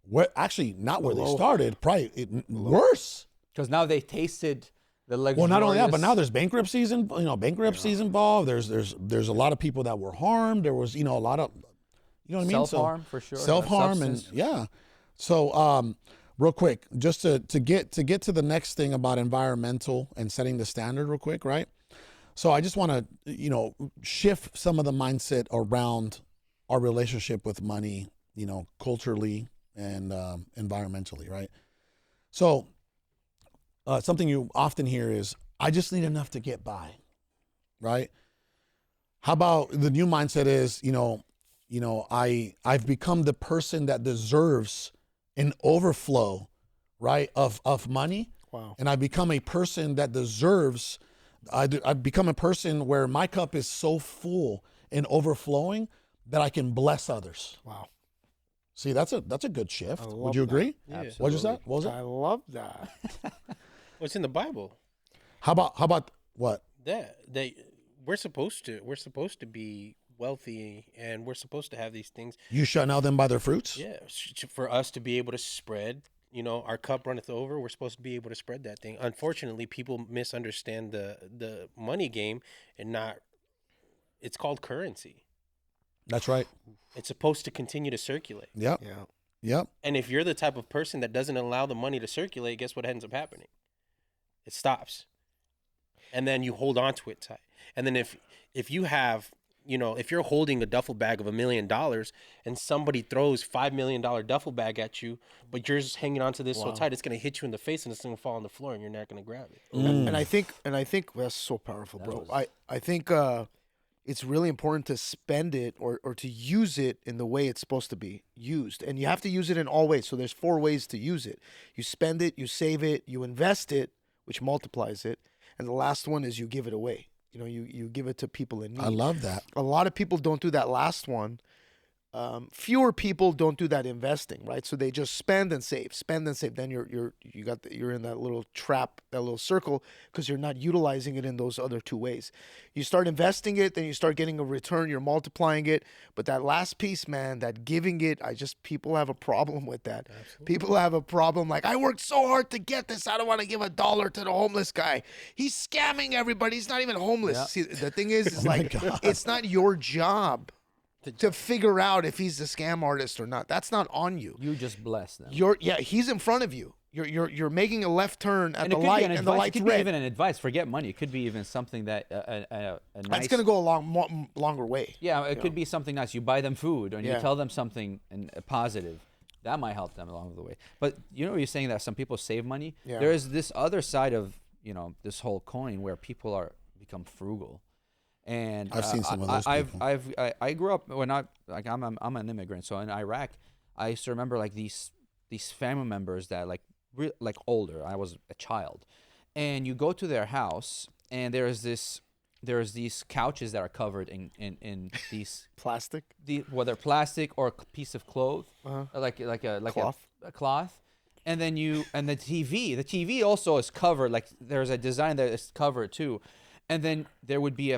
not where they started, probably worse. Because now they tasted the luxurious. Well, not only that, but now there's bankruptcies involved. There's a lot of people that were harmed. There was, a lot of, you know what I mean? Self-harm, for sure. Self-harm and yeah. So real quick, just to get to the next thing about environmental and setting the standard real quick, right? So I just want to, shift some of the mindset around our relationship with money, culturally and environmentally, right? So something you often hear is, I just need enough to get by, right? How about the new mindset is, I've become the person that deserves an overflow, right, of money. Wow. And I become a person that deserves, I've become a person where my cup is so full and overflowing that I can bless others. Wow. See, that's a good shift. love Would you that. agree? Yeah. What was that? What was I it? love that. What's in the Bible? How about what? That we're supposed to be wealthy, and we're supposed to have these things. You shall know them by their fruits? Yeah, for us to be able to spread, our cup runneth over. We're supposed to be able to spread that thing. Unfortunately, people misunderstand the money game, and not. It's called currency. That's right. It's supposed to continue to circulate. Yep. Yeah. Yep. And if you're the type of person that doesn't allow the money to circulate, guess what ends up happening? It stops. And then you hold on to it tight. And then if you have, if you're holding a duffel bag of $1 million and somebody throws $5 million duffel bag at you, but you're just hanging on to this so tight, it's going to hit you in the face and it's going to fall on the floor and you're not going to grab it. And I think that's so powerful, bro. I think it's really important to spend it or to use it in the way it's supposed to be used. And you have to use it in all ways. So there's 4 ways to use it. You spend it, you save it, you invest it, which multiplies it. And the last one is you give it away. You give it to people in need. I love that. A lot of people don't do that last one. Fewer people don't do that investing, right? So they just spend and save. Then you're in that little trap, that little circle, because you're not utilizing it in those other 2 ways. You start investing it, then you start getting a return. You're multiplying it, but that last piece, man, that giving it, people have a problem with that. Absolutely. People have a problem. Like, I worked so hard to get this. I don't want to give $1 to the homeless guy. He's scamming everybody. He's not even homeless. Yeah. See, the thing is it's not your job to figure out if he's a scam artist or not. That's not on you. You just bless them. He's in front of you. You're making a left turn at the light, and the light's red. It could be even an advice. Forget money. It could be even something that a nice. That's gonna go a longer way. Yeah, it could be something nice. You buy them food, or you tell them something positive. That might help them along the way. But you're saying that some people save money. Yeah. There is this other side of this whole coin where people become frugal. And I've seen some of those people. I grew up I'm an immigrant, so in Iraq, I used to remember like these family members that like older. I was a child, and you go to their house, and there's these couches that are covered in these plastic, whether plastic or a piece of cloth, like cloth. A cloth. And then the TV also is covered. Like there's a design that is covered too, and then there would be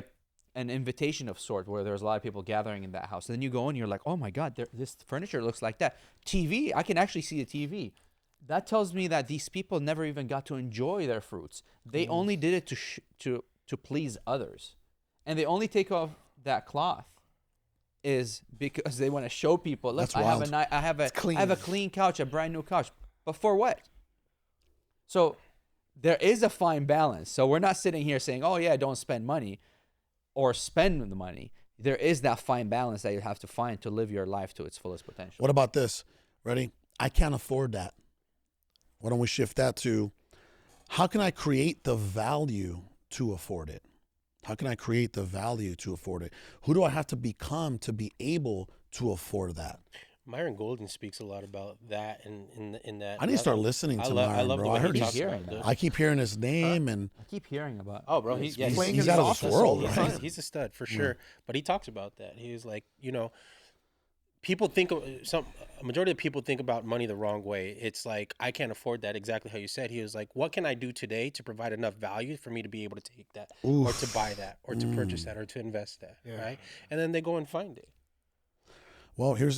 an invitation of sort where there's a lot of people gathering in that house. And then you go in, you're like, oh my God, this furniture looks like that. TV, I can actually see the TV. That tells me that these people never even got to enjoy their fruits. They only did it to please others, and they only take off that cloth is because they want to show people. Look, I have a clean couch, a brand new couch. But for what? So there is a fine balance. So we're not sitting here saying, oh yeah, don't spend money. Or spend the money. There is that fine balance that you have to find to live your life to its fullest potential. What about this? Ready? I can't afford that. Why don't we shift that to, how can I create the value to afford it? How can I create the value to afford it? Who do I have to become to be able to afford that? Myron Golden speaks a lot about that, and in that. I need to start listening to Myron, bro. I heard I keep hearing his name, and I keep hearing about. Oh, bro, he's out of this world. Right? He's a stud for sure. Yeah. But he talks about that. He was like, people think a majority of people think about money the wrong way. It's like, I can't afford that. Exactly how you said. He was like, what can I do today to provide enough value for me to be able to take that, or to buy that, or to purchase that, or to invest that, right? And then they go and find it. Well, here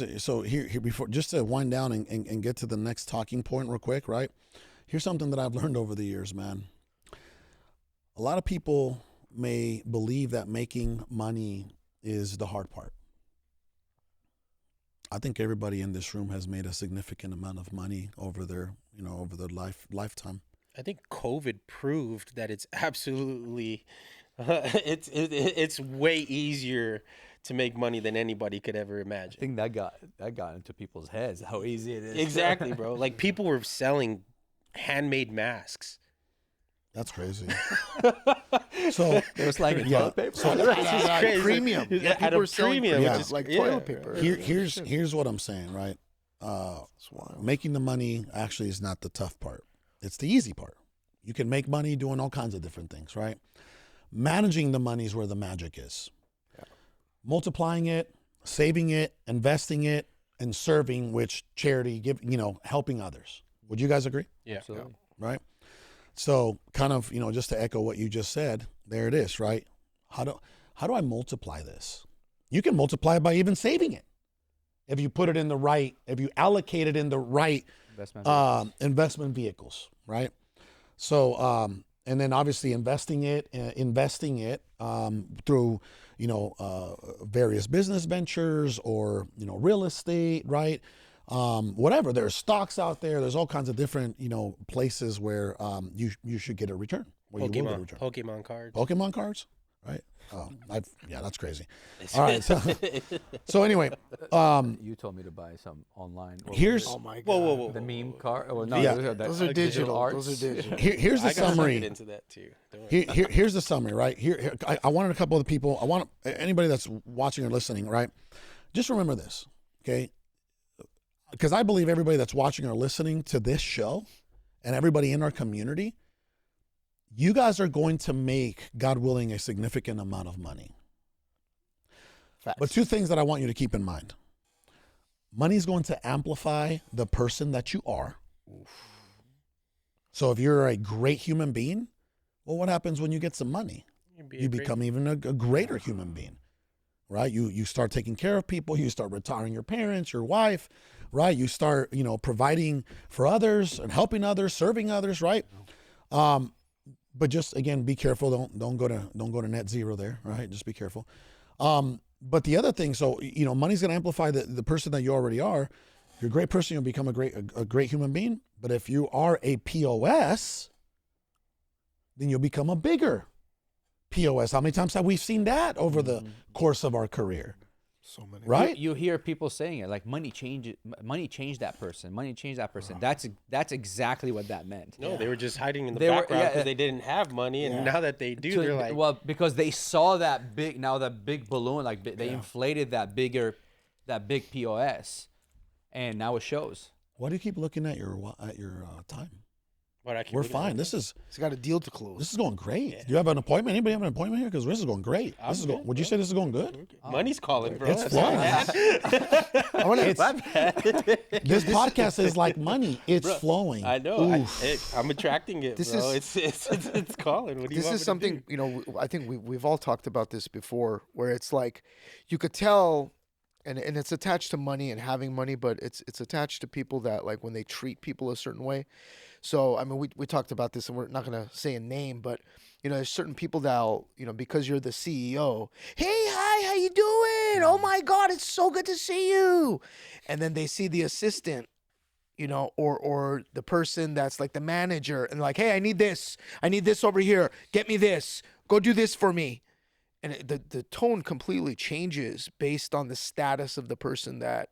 before, just to wind down and get to the next talking point real quick, right? Here's something that I've learned over the years, man. A lot of people may believe that making money is the hard part. I think everybody in this room has made a significant amount of money over their, over their lifetime. I think COVID proved that it's absolutely, it's way easier to make money than anybody could ever I imagine. think that got into people's heads how easy it is. Exactly, bro. Like people were selling handmade masks. That's crazy. So It was like toilet paper. Crazy. Premium. Yeah, at people a are selling premium, which which is- is like yeah. toilet paper. here's what I'm saying, right? Making the money actually is not the tough part. It's the easy part. You can make money doing all kinds of different things, right? Managing the money is where the magic is. Multiplying it, saving it, investing it, and serving, which charity, helping others. Would you guys agree? Yeah. Absolutely. Right? So kind of, just to echo what you just said, there it is, right? How do I multiply this? You can multiply it by even saving it. If you put it in the right, if you allocate it in the right investment vehicles, right? So, and then obviously investing it through, various business ventures or, real estate, right? Whatever. There's stocks out there. There's all kinds of different, places where you should get a return. Where you will get a return. Pokemon cards. Pokemon cards, right? Oh, that's crazy. All right. So anyway, You told me to buy some online. here's Oh my god. Whoa. the meme card. Well, no, Yeah. Those are digital. arts. Those are digital. here's the I got summary. into that too. Don't worry. Here's the summary, right? Here I wanted a couple of the people. I want anybody that's watching or listening, right? Just remember this, okay? Because I believe everybody that's watching or listening to this show and everybody in our community, you guys are going to make, God willing, a significant amount of money. Facts. But two things that I want you to keep in mind. Money is going to amplify the person that you are. So if you're a great human being, well, what happens when you get some money? You become even a greater human being, right? You start taking care of people. You start retiring your parents, your wife, right? You start, providing for others and helping others, serving others, right? But just again, be careful. Don't go to net zero there, right? Just be careful. But the other thing, so money's going to amplify the person that you already are. If you're a great person, you'll become a great human being. But if you are a POS, then you'll become a bigger POS. How many times have we seen that over the course of our career? So many. Right? You hear people saying it like money changed that person. Money changed that person. That's exactly what that meant. No, they were just hiding in the They were- background yeah, because they didn't have money, and now that they do, they're like, well, because they saw that big balloon, like they inflated that big POS, and now it shows. Why do you keep looking at your time? "What I keep We're looking at fine. it." This is He's got a deal to close. going great. Do you have an appointment? Anybody have an appointment here? Because this is going great. This is going. Would you say this is going good? Money's calling, bro. It's That's flowing. I want to. my bad. This podcast is like money. It's flowing. I know. Oof. I'm attracting it, This bro. is- It's calling. What do you This want is me something to do? I think we've all talked about this before, where it's like you could tell, and it's attached to money and having money, but it's attached to people that like when they treat people a certain way. So I mean, we talked about this, and we're not gonna say a name, but there's certain people that'll because you're the CEO. Hey, hi, how you doing? Oh my God, it's so good to see you. And then they see the assistant, or the person that's like the manager, and like, hey, I need this over here. Get me this. Go do this for me. And the tone completely changes based on the status of the person that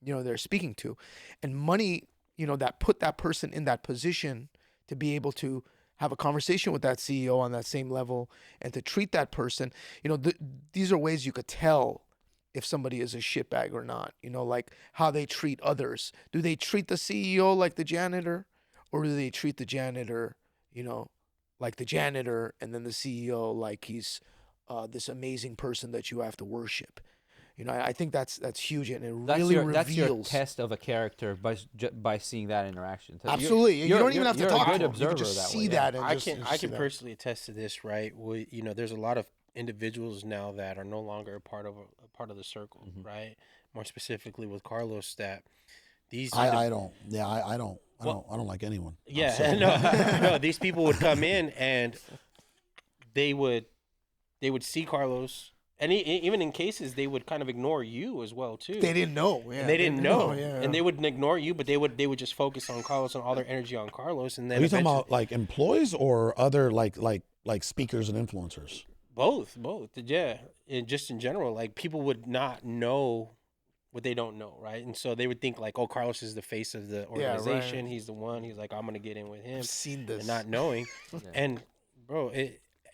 they're speaking to, and money. That put that person in that position to be able to have a conversation with that CEO on that same level and to treat that person. These are ways you could tell if somebody is a shitbag or not, like how they treat others. Do they treat the CEO like the janitor, or do they treat the janitor, like the janitor, and then the CEO like he's this amazing person that you have to worship? I think that's huge, and it really reveals. That's your test of a character by seeing that interaction. Absolutely, you don't even have to you're talk a to good them. You can observer just that see way, that. And I just can see that. personally attest to this, right? There's a lot of individuals now that are no longer a part of the circle, right? More specifically with Carlos, that these I don't like anyone. no, these people would come in and they would see Carlos And even in cases, they would kind of ignore you as well too. They didn't know. Yeah, And they didn't know, Yeah, and they wouldn't ignore you, but they would just focus on Carlos and all their energy on Carlos. And then Are you talking eventually- about like employees or other like speakers and influencers? both, yeah. And just in general, like people would not know what they don't know, right? And so they would think like, oh, Carlos is the face of the Yeah, right. organization. He's the one. He's like, I'm gonna get in with him, I've seen this. and not knowing. And bro,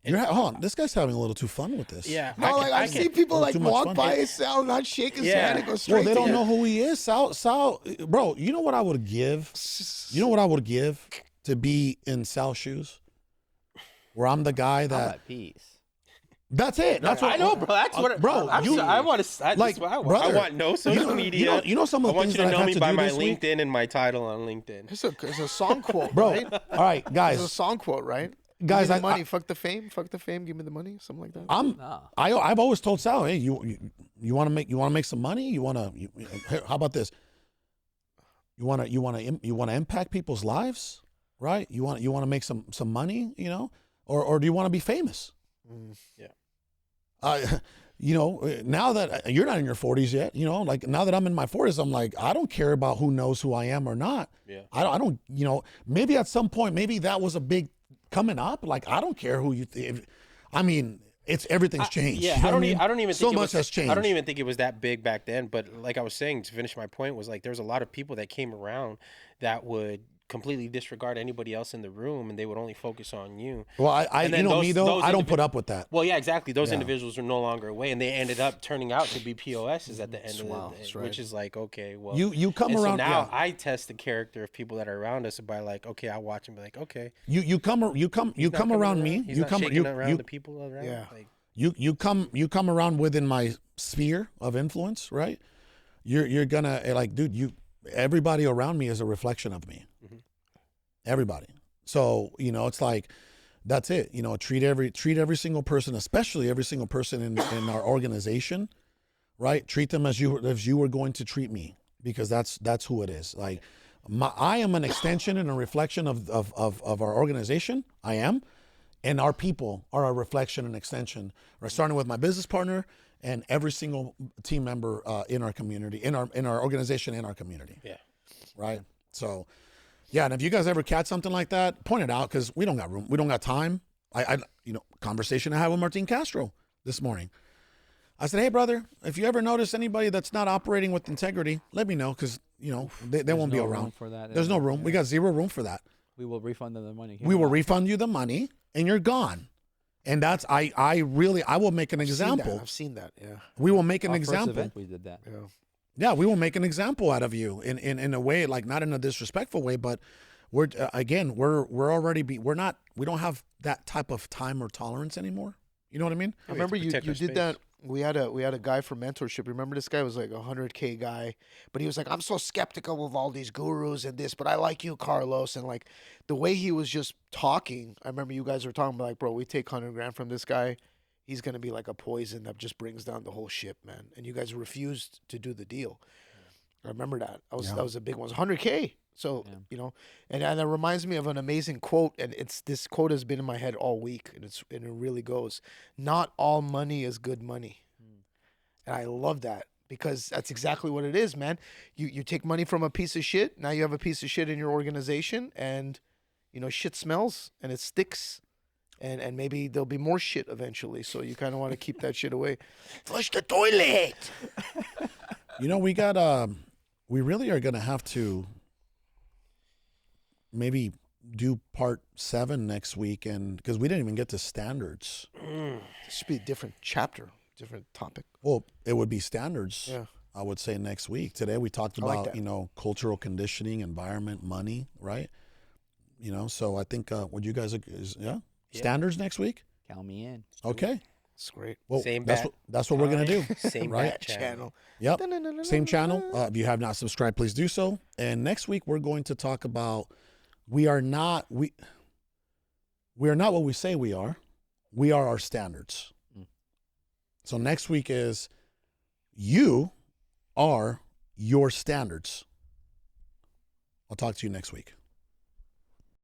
Hold on, this guy's having a little too fun with this. yeah, No, like I've seen people like too much walk fun. by Sal, not shake his Yeah. hand and go Bro, straight. they to don't you. know who he is. Sal, bro, you know what I would give? You know what I would give to be in Sal's shoes? Where I'm the guy I'm that. at peace. That's it. That's what I know, bro. That's what, bro. I want to. like, Like, I brother, want no social media. You know some of I the want things you to that I've know had me to by do my this week? LinkedIn and my title on LinkedIn. It's a song quote, Bro, right? all right, It's a guys. song quote, right? Guys, give me the I- money. Fuck the fame. Fuck the fame. Give me the money. Something like that. Nah. I've always told Sal, hey, you want to make some money? How about this? You want to impact people's lives, right? You want to make some money, or do you want to be famous? Yeah. Now that you're not in your 40s yet, like now that I'm in my 40s, I'm like, I don't care about who knows who I am or not. Yeah. I don't, maybe at some point, maybe that was a big coming up. Like, I don't care who you think. I mean, everything's changed. Yeah, You know I what don't. I don't even. So think it much was, has changed. I don't even think it was that big back then. But like I was saying, to finish my point, was like there's a lot of people that came around that would completely disregard anybody else in the room, and they would only focus on you. Well, And then those I don't individ- put up with that. Well, yeah, exactly. Those Yeah. individuals are no longer away, and they ended up turning out to be POSs at the end of Wow, the day, that's right. which is like, okay, well, You come and around. So now yeah. I test the character of people that are around us by like, okay, I watch and be like, okay, You come he's not come coming around me. He's You not come shaking around you the people around. Yeah. Like, you come around within my sphere of influence, right? You're gonna like, dude. Everybody around me is a reflection of me. Mhm. Everybody. So it's like that's it. Treat every single person, especially every single person in our organization, right? Treat them as you were going to treat me, because that's who it is. Like I am an extension and a reflection of our organization. I am. And our people are a reflection and extension. We're starting with my business partner and every single team member in our community, in our organization, in our community. yeah. Right. So, yeah. And if you guys ever catch something like that, point it out, because we don't got room. We don't got time. Conversation I had with Martin Castro this morning. I said, hey, brother, if you ever notice anybody that's not operating with integrity, let me know, because they won't be no room around. for that. There's no room. Yeah. We got zero room for that. We will refund them the money. We will refund you the money and you're gone. And that's I will make an example. I've seen that. Yeah. We will make an Our first example. event, we did that. Yeah. Yeah, we will make an example out of you in a way, like not in a disrespectful way, but we're already we don't have that type of time or tolerance anymore. You know what I mean? I remember you protect our did space. that. We had a guy for mentorship. Remember, this guy was like a 100K guy, but he was like, I'm so skeptical of all these gurus and this, but I like you, Carlos. And like the way he was just talking, I remember you guys were talking like, bro, we take 100 grand from this guy, he's gonna be like a poison that just brings down the whole ship, man. And you guys refused to do the deal. I remember that. That was a big one. It was 100K. So and that reminds me of an amazing quote, and this quote has been in my head all week, and it really goes, not all money is good money. And I love that, because that's exactly what it is, man. You take money from a piece of shit, now you have a piece of shit in your organization, and shit smells and it sticks, and maybe there'll be more shit eventually, so you kind of want to keep that shit away. Flush the toilet. We really are going to have to maybe do part 7 next week, and because we didn't even get to standards. This should be a different chapter, different topic. Well, it would be standards. Yeah. I would say next week. Today we talked I like about that. cultural conditioning, environment, money, right? So I think what you guys standards next week. Count me in. Okay. It's great. Well, Same that's what we're gonna do. Same Right? bat channel. Yep. Same channel. If you have not subscribed, please do so. And next week we're going to talk about we are not what we say we are. We are our standards. So next week is you are your standards. I'll talk to you next week.